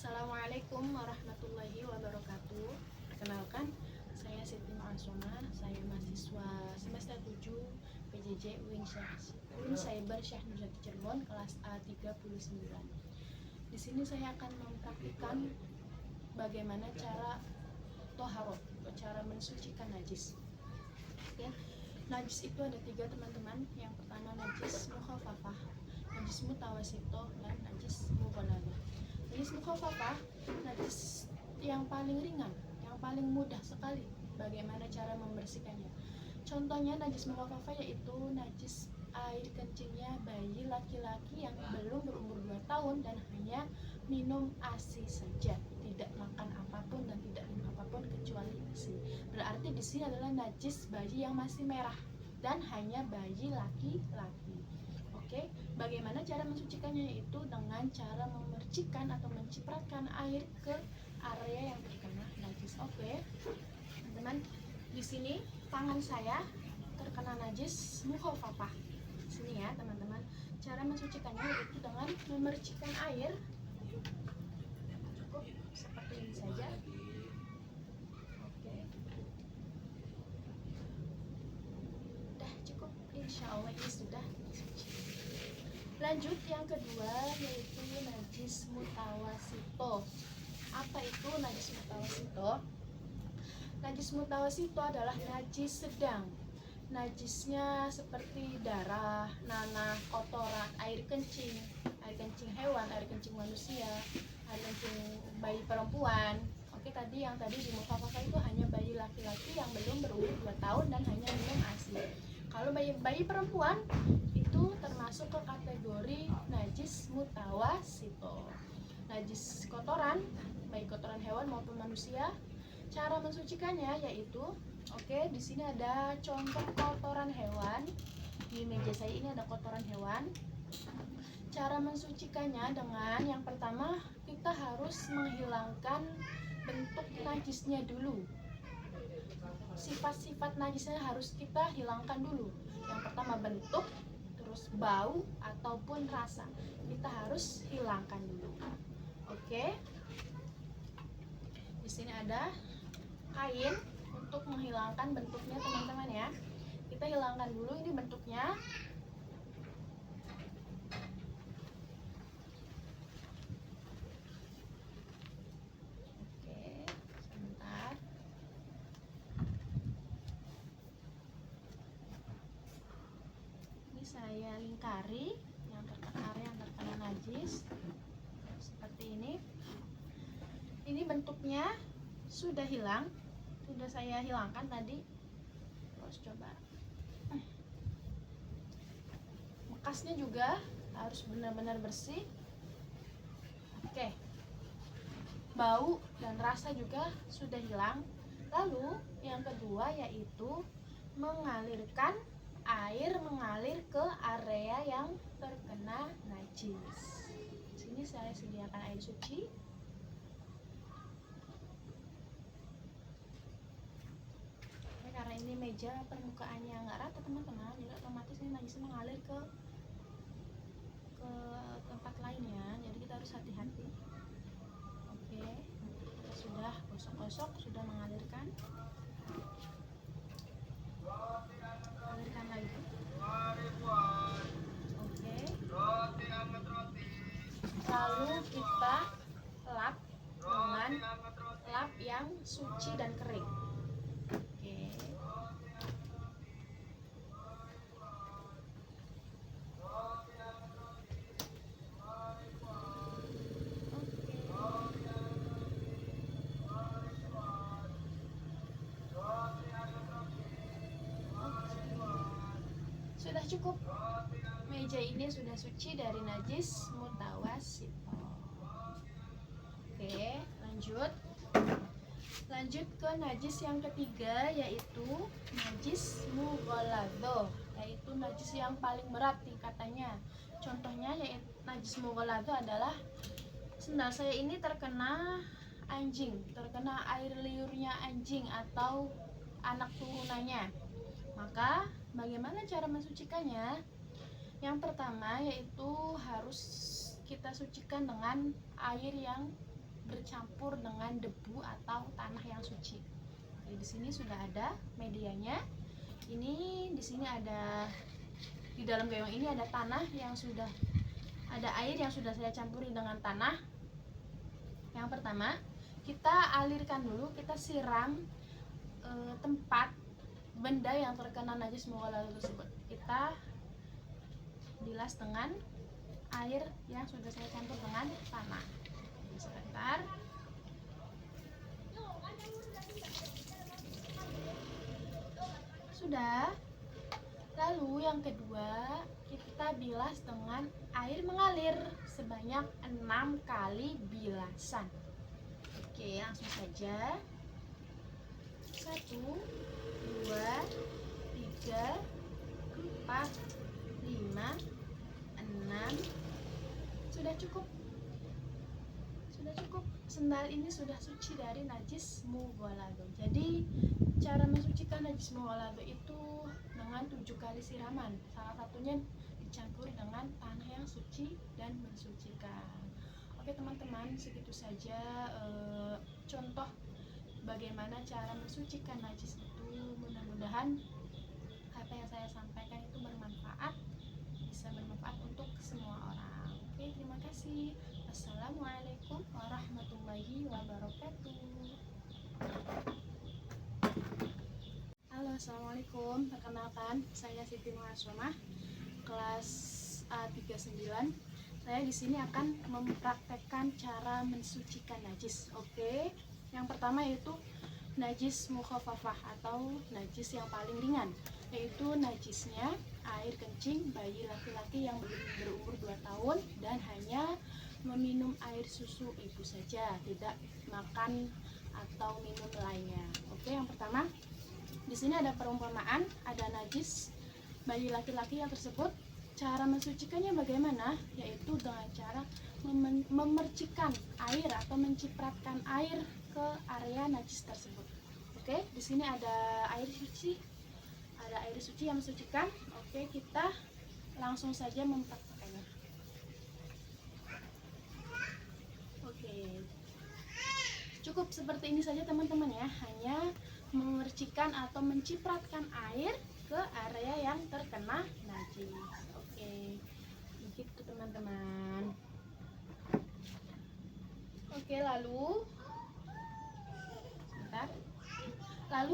Assalamualaikum warahmatullahi wabarakatuh. Perkenalkan, saya Siti Ma'asona. Saya mahasiswa semester 7 PJJ UIN Cyber Syekh Nurjati Cirebon kelas A39. Di sini saya akan mempraktikkan bagaimana cara toharot, cara mensucikan najis. Ya, najis itu ada 3 teman-teman. Yang pertama najis mukhafafah, najis mutawasito, dan najis mughalladah. Najis mukhafafah, najis yang paling ringan, yang paling mudah sekali. Bagaimana cara membersihkannya? Contohnya najis mukhafafah yaitu najis air kencingnya bayi laki-laki yang belum berumur 2 tahun dan hanya minum ASI saja, tidak makan apapun dan tidak minum apapun kecuali ASI. Berarti di sini adalah najis bayi yang masih merah dan hanya bayi laki-laki. Oke, bagaimana cara mensucikannya? Yaitu dengan cara memercikan atau mencipratkan air ke area yang terkena najis. Oke, teman-teman, di sini tangan saya terkena najis mukhafafah. Sini ya, teman-teman. Cara mensucikannya yaitu dengan memercikan air. Cukup seperti ini saja. Oke. Udah cukup, insya Allah ini sudah suci. Lanjut yang kedua yaitu najis mutawasito. Apa itu najis mutawasito? Najis mutawasito adalah najis sedang. Najisnya seperti darah, nanah, kotoran, air kencing hewan, air kencing manusia, air kencing bayi perempuan. Oke, tadi di mukhafafah itu hanya bayi laki-laki yang belum berumur 2 tahun dan hanya minum ASI. Kalau bayi perempuan itu termasuk ke kategori najis mutawasito. Najis kotoran, baik kotoran hewan maupun manusia. Cara mensucikannya yaitu, oke, di sini ada contoh kotoran hewan. Di meja saya ini ada kotoran hewan. Cara mensucikannya dengan yang pertama kita harus menghilangkan bentuk najisnya dulu. Sifat-sifat najisnya harus kita hilangkan dulu. Yang pertama bentuk, terus bau ataupun rasa. Kita harus hilangkan dulu. Oke. Di sini ada kain untuk menghilangkan bentuknya, teman-teman ya. Kita hilangkan dulu ini bentuknya. Oke, sebentar. Ini saya lingkari area yang terkena najis seperti ini. Ini bentuknya sudah hilang, sudah saya hilangkan tadi. Terus coba bekasnya juga harus benar-benar bersih. Oke, bau dan rasa juga sudah hilang. Lalu yang kedua yaitu mengalirkan air mengalir ke area yang terkena najis. Sini saya sediakan air suci. Karena ini meja permukaannya nggak rata, teman-teman, jadi otomatis ini najisnya mengalir ke tempat lainnya, jadi kita harus hati-hati. Oke, kita sudah gosok-gosok, sudah mengalirkan. Alirkan lagi. Oke. Lalu kita lap dengan lap yang suci dan kering. Oke. Sudah cukup. Meja ini sudah suci dari najis mutawasito. Oke, lanjut ke najis yang ketiga yaitu najis mughalladah, yaitu najis yang paling berat tingkatannya. Contohnya yaitu najis mughalladah adalah sendal saya ini terkena anjing, terkena air liurnya anjing atau anak turunannya. Maka bagaimana cara mensucikannya? Yang pertama yaitu harus kita sucikan dengan air yang bercampur dengan debu atau tanah yang suci. Oke, di sini sudah ada medianya. Ini di sini ada, di dalam gayung ini ada tanah yang sudah, ada air yang sudah saya campuri dengan tanah. Yang pertama, kita alirkan dulu, kita siram tempat benda yang terkena najis mughalladah tersebut. Kita bilas dengan air yang sudah saya campur dengan tanah. Sebentar. Sudah. Lalu yang kedua, kita bilas dengan air mengalir sebanyak 6 kali bilasan. Oke, langsung saja. 1, 2, 3, 4, 5, 6. Sudah cukup. Sudah cukup. Sendal ini sudah suci dari najis mughalladah. Jadi cara mensucikan najis mughalladah itu dengan 7 kali siraman. Salah satunya dicampur dengan tanah yang suci dan mensucikan. Oke teman-teman, segitu saja contoh bagaimana cara mensucikan najis itu. Mudah-mudahan apa yang saya sampaikan itu bermanfaat, bisa bermanfaat untuk semua orang. Oke, terima kasih. Assalamualaikum warahmatullahi wabarakatuh. Halo, assalamualaikum. Perkenalkan, saya Siti Muhassomah, kelas A39. Saya di sini akan mempraktekkan cara mensucikan najis. Oke. Yang pertama yaitu najis mukhafafah atau najis yang paling ringan, yaitu najisnya air kencing bayi laki-laki yang belum berumur 2 tahun dan hanya meminum air susu ibu saja, tidak makan atau minum lainnya. Oke, yang pertama di sini ada perumpamaan, ada najis bayi laki-laki yang tersebut. Cara mensucikannya bagaimana? Yaitu dengan cara memercikan air atau mencipratkan air ke area najis tersebut. Oke, di sini ada air suci, yang mensucikan. Oke, kita langsung saja mempraktekannya. Oke, cukup seperti ini saja teman-teman ya, hanya memercikan atau mencipratkan air ke area yang terkena najis. Oke, begitu teman-teman. Oke, lalu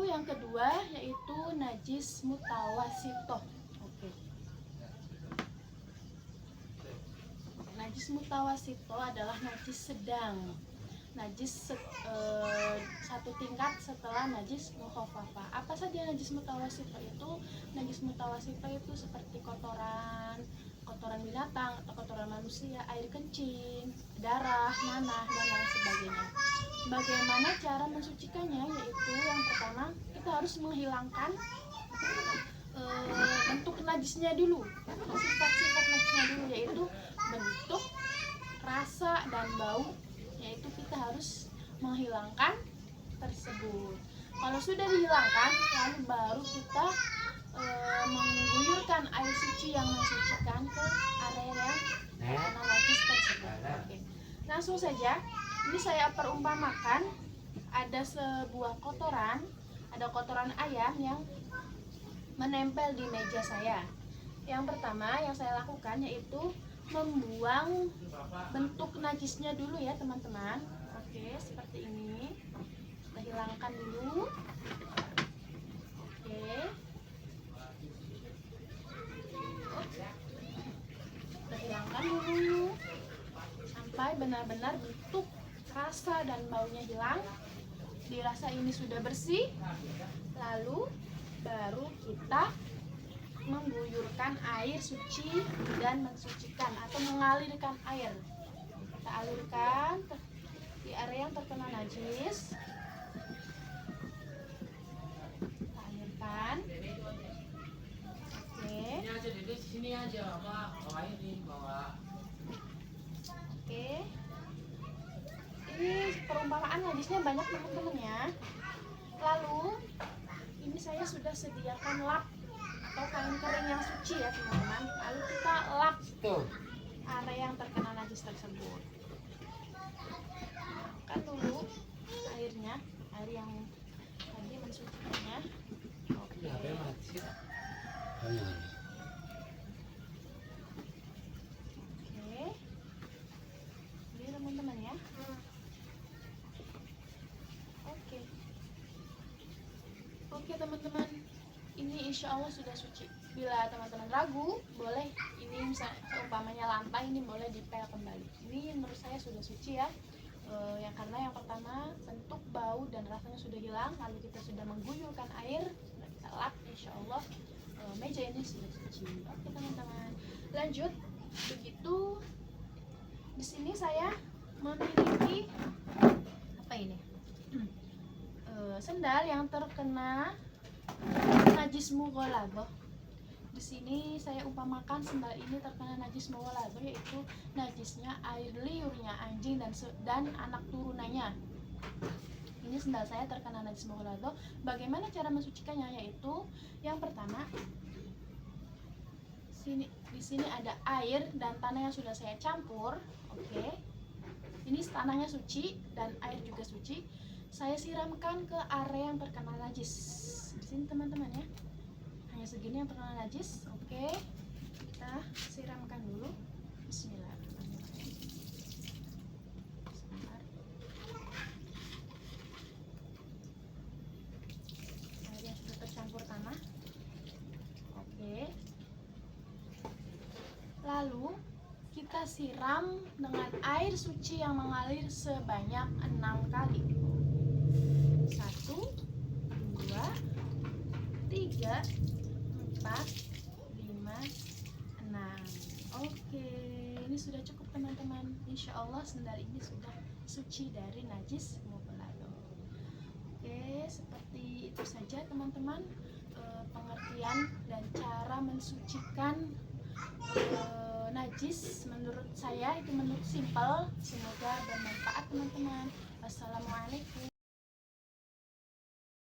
yang kedua yaitu najis mutawasitoh. Oke, najis mutawasitoh adalah najis sedang, najis satu tingkat setelah najis mukhafafah. Apa saja najis mutawasitoh itu? Najis mutawasitoh itu seperti kotoran binatang atau kotoran manusia, air kencing, darah, nanah, dan lain sebagainya. Bagaimana cara mensucikannya? Yaitu yang pertama, kita harus menghilangkan bentuk najisnya dulu, sifat-sifat najisnya dulu, yaitu bentuk, rasa, dan bau. Yaitu kita harus menghilangkan tersebut. Kalau sudah dihilangkan, lalu baru kita mengguyurkan air suci yang mensucikan ke area yang terkena najis tersebut. Oke. Langsung saja, ini saya perumpamakan ada sebuah kotoran, ada kotoran ayam yang menempel di meja saya. Yang pertama yang saya lakukan yaitu membuang bentuk najisnya dulu ya teman-teman. Oke, seperti ini. Kita hilangkan dulu. Oke. Kita hilangkan dulu sampai benar-benar bentuk, rasa, dan baunya hilang. Dirasa ini sudah bersih, lalu baru kita mengguyurkan air suci dan mensucikan atau mengalirkan air. Kita alirkan di area yang terkena najis. Kita alirkan. Oke. Oke. Ini perumpamaan najisnya banyak teman-teman ya. Lalu ini saya sudah sediakan lap atau kain kering yang suci ya teman-teman. Lalu kita lap area yang terkena najis tersebut. Oke teman-teman, ini insya Allah sudah suci. Bila teman-teman ragu, boleh ini misalnya seumpamanya lantai ini boleh dipel kembali. Ini menurut saya sudah suci ya. Yang karena yang pertama bentuk, bau dan rasanya sudah hilang, lalu kita sudah mengguyurkan air, sudah kita lap, insya Allah meja ini sudah suci. Oke teman-teman, lanjut. Begitu di sini saya memiliki apa ini? Sendal yang terkena najis mughaladzah. Di sini saya umpamakan sendal ini terkena najis mughaladzah, yaitu najisnya air liurnya anjing dan anak turunannya. Ini sendal saya terkena najis mughaladzah. Bagaimana cara mensucikannya? Yaitu yang pertama, di sini ada air dan tanah yang sudah saya campur. Oke. Ini tanahnya suci dan air juga suci. Saya siramkan ke area yang terkena najis. Di sini teman-teman ya. Hanya segini yang terkena najis. Oke. Kita siramkan dulu. Bismillahirrahmanirrahim. Sebentar. Airnya sudah tercampur tanah. Oke. Lalu kita siram dengan air suci yang mengalir sebanyak 6 kali. 1, 2, 3, 4, 5, 6. Oke, ini sudah cukup teman-teman. Insya Allah sendal ini sudah suci dari najis mughaladzah. Oke, seperti itu saja teman-teman, pengertian dan cara mensucikan najis. Menurut saya itu menurut simpel. Semoga bermanfaat teman-teman. Wassalamualaikum.